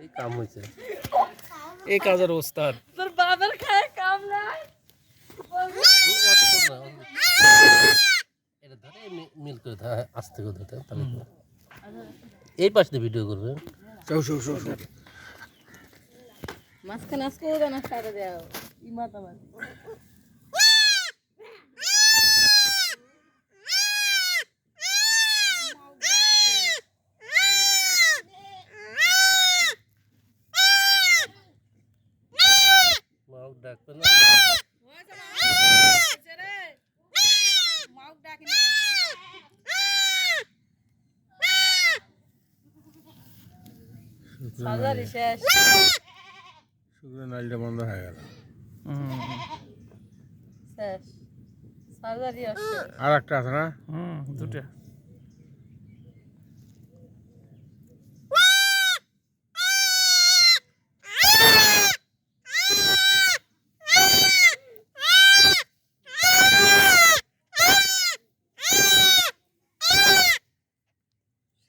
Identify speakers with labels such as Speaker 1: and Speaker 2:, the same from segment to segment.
Speaker 1: এই কাম হয়েছে
Speaker 2: এই কাজের ওস্তাদ
Speaker 3: তোর বাবার খায় কাম নাই
Speaker 1: এটা ধরে মিল করে আস্তে করে ধরতে তাহলে এই পাশ দিয়ে ভিডিও করবে
Speaker 3: মাঝখানে আজকে ওরা না সারা দেও ইমাত আমার
Speaker 1: মাও ডাকবে না
Speaker 3: মাউক ডাকিনি সাজারি শেষ
Speaker 4: শুকনো নালটা বন্ধ হয়ে গেল
Speaker 3: শেষ সাজারি আসছে
Speaker 4: আর একটা আছে না
Speaker 2: দুটা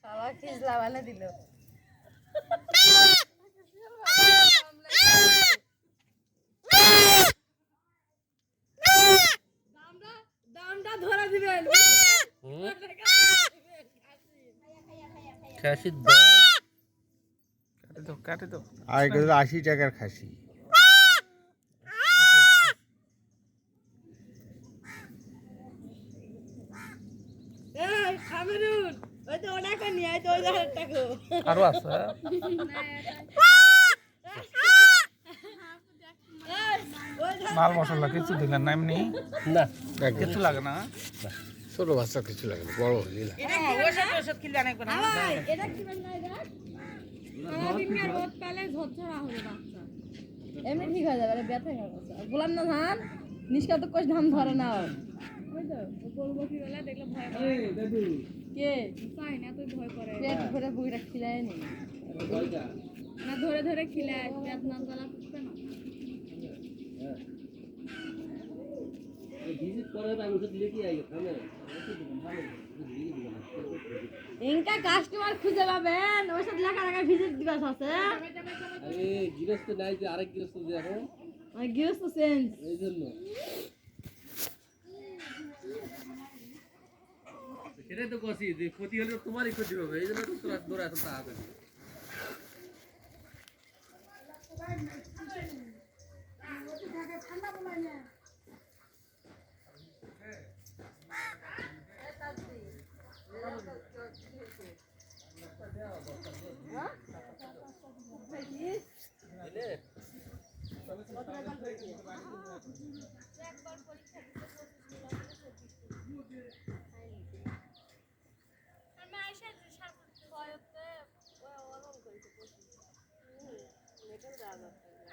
Speaker 3: শালা খিজলা বানা দিল দামটা ধরে দিবেন
Speaker 1: খাসির দাম
Speaker 2: কাটে তো
Speaker 4: আর এগুলো 80 টাকার খাসি
Speaker 3: এই খামেরুন ওই তো ওটা কো নিয়ে আই তো ওই 1000 টাকা
Speaker 2: আরো আছে মাল মশলা কিছু দিলেন না এমনি
Speaker 1: না
Speaker 2: কিছু লাগে না
Speaker 4: ছোট বাচ্চা কিছু লাগে না বড় হলে লাগে
Speaker 3: ওষুধ কিনলে আনবে না এটা কি বান নাই রাখ সারাদিন আর রোদ পেলে ঝরঝরা হবে বাচ্চা এমনি ঠিক হয়ে যাবে আরে ব্যথা হয়ে গেছে বললাম না ধান নিষ্কাত কোষ ধান ধরে না ওই তো বলবো কি বলে দেখলে ভয় করে এই দাদু কে পাই না তুই ভয় করে পেট ভরে বুইরা খিলায় নি না ধরে ধরে খিলায় পেট না জ্বালা করতে না ইনকা কাস্টমার খুঁজে পাবেন ওইসব লেখা লেখা ভিজিট দিবস আছে
Speaker 1: আরে গৃহস্থ নাই যে আরেক গৃহস্থ দেখো
Speaker 3: আর গিয়েছ তো চেঞ্জ
Speaker 1: এই জন্য সেটাই তো কষি যে ক্ষতি হলে তোমারই ক্ষতি হবে এই জন্য তো তোরা দৌড়ে এখন তা হবে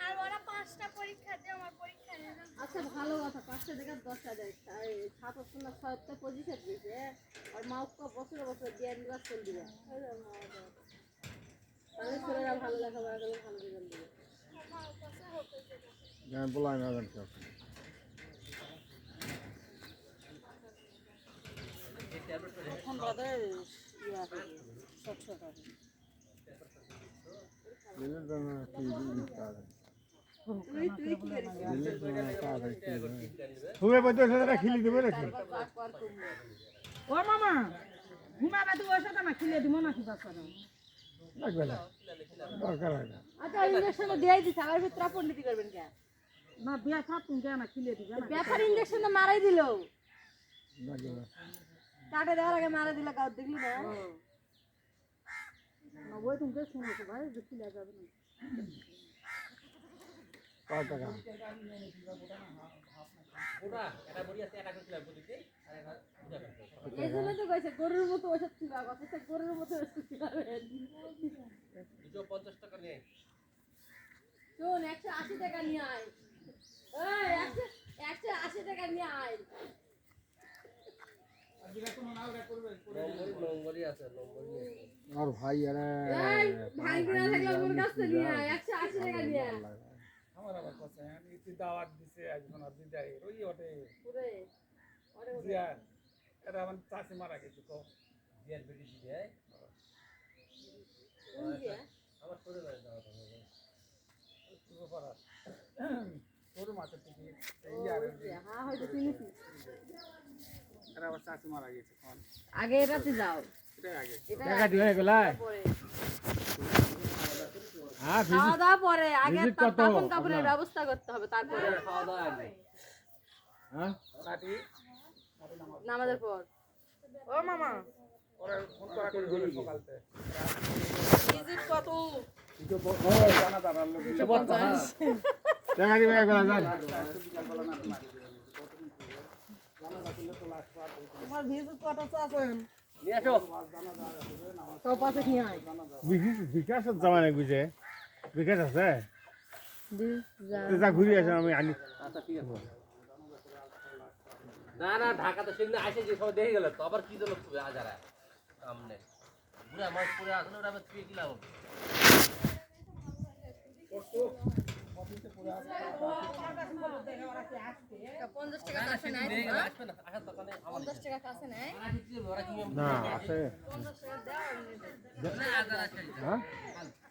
Speaker 5: আর ওরা 5টা পরীক্ষা দিয়ে আমার পরীক্ষা রেজাল্ট
Speaker 3: আচ্ছা ভালো কথা 5টা টাকা 10টা দেয় ছাত্র না 6টা পজিশন দিয়েছে আর মাউকে বছরে বছরে দিয়ে নির্বাচন দিবে তাহলে ছেলেরা ভালো লেখাপড়া করবে ভালো রেজাল্ট দিবে
Speaker 5: আমার কাছে হতে যাবে
Speaker 4: ഞാൻ বলাই না জানতে
Speaker 3: এখন বাদে ইয়া হবে সচ্ছট হবে
Speaker 4: দিলে তো না কি দিতে
Speaker 3: তুই কি করিস
Speaker 4: তুমি বলতে সেটা খিলি দেবে নাকি
Speaker 3: ও মামা ঘুমাবে তুই ওর সাথে না খিলে দিব না কি বাচ্চা
Speaker 4: লাগবে না দরকার হয় না
Speaker 3: আচ্ছা ইনজেকশন দিয়ে দিছে আর ভিতরে পণ্ডিতি করবেন কে না বিয়া খাত তুমি না খিলে দিবে না ব্যাপার ইনজেকশন মারাই দিলো
Speaker 4: লাগবে না
Speaker 3: কাটে দেওয়ার আগে মারা দিলে গাও দেখলি না না ওই তুমি শুনেছো ভাই যে খিলে যাবে না
Speaker 4: কত টাকা
Speaker 1: ওটা এটা বড়ি আছে এটা করে বলিতে আর এটা বুঝা করতে
Speaker 3: এই জন্য তো কইছে গরুর মতো ওষুধ ছিল কথা গরুর মতো ওষুধ খাবেন
Speaker 1: 250 টাকা নিয়ে
Speaker 3: শুন 180 টাকা নিয়ে আয় এই 180 টাকা নিয়ে আয়
Speaker 1: নম্বরই আছে নম্বরই আছে
Speaker 4: আর ভাই আরে
Speaker 3: এই ভাই গুলা থাকলে মোর কাছে নিয়ে আয় 180 টাকা নিয়ে আয়
Speaker 2: আমার আবার কথা আমি দাওয়াত দিছে একজন আর দিদাই রই ওঠে
Speaker 3: পুরে ওরে
Speaker 2: জিয়া এটা আমার চাচি মারা গেছে তো
Speaker 1: জিয়ার বেটি দিয়ে
Speaker 3: কোন দিয়া
Speaker 2: করার সরু মাছের টিকিট এই আর
Speaker 3: হ্যাঁ হয়তো চিনেছি
Speaker 2: এরা আবার চাচি মারা গেছে কোন
Speaker 3: আগে এটাতে যাও
Speaker 2: এটাই আগে
Speaker 4: টাকা দিয়ে গেলাই হ্যাঁ
Speaker 3: খাওয়া দাওয়া পরে আগে
Speaker 4: visit কত?
Speaker 3: কাপড় কাপড়ের ব্যবস্থা করতে হবে তারপরে
Speaker 1: খাওয়া দাওয়া আগে
Speaker 4: হ্যাঁ
Speaker 2: কাটি
Speaker 3: নামাজের পর ও মামা
Speaker 2: পরে ফোন করা করে হলো সকালতে
Speaker 3: ভিজিট কত
Speaker 2: জানা দাঁড়াল
Speaker 4: টাকা দিয়ে গেলাই যান
Speaker 3: তোমার ভিজিট কত চাচ্ছেন
Speaker 1: নিয়ে আসো
Speaker 3: তো পাশে কি হয়
Speaker 4: বিকাশ জমা নাই বুঝে বিকাশ আছে যা ঘুরে আসেন আমি আনি
Speaker 1: আচ্ছা ঠিক আছে না না ঢাকা তো সেদিন আসে যে সবাই দেখে গেল তো আবার কি জন্য আজারা সামনে পুরা মাছ পুরা আসলে ওরা আবার তুই কি লাভ হবে?
Speaker 3: পঞ্চাশ টাকা কাছে নাই
Speaker 1: দেখে গেলে আসবে না আসার দোকানে আমার
Speaker 3: 50 টাকা কাছে নাই
Speaker 1: ওরা কি ওরা কি
Speaker 4: না আছে
Speaker 3: 50 টাকা দাও
Speaker 1: না আজারা আছে
Speaker 4: হ্যাঁ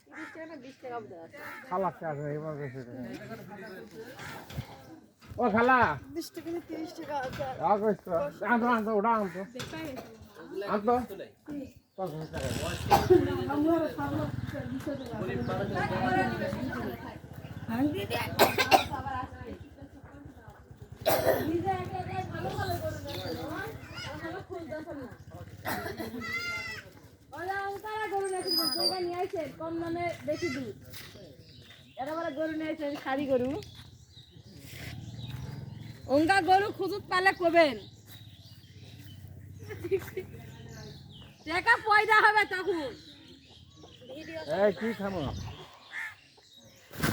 Speaker 3: 30 টাকা না 20 টাকা বোধ আছে
Speaker 4: খালাকে আছে এবার কাছে ও খালা
Speaker 3: 20 টাকা না 30 টাকা আছে
Speaker 4: আগস্ট আনতো ওটা আনতো আনতো
Speaker 3: কম দামে বেশি দুধ এটা বলে গরু নিয়েছেন শাড়ি গরু অঙ্গা গরু খুঁজুত পালে কবেন টাকা পয়দা হবে তখন
Speaker 4: এই কি খামো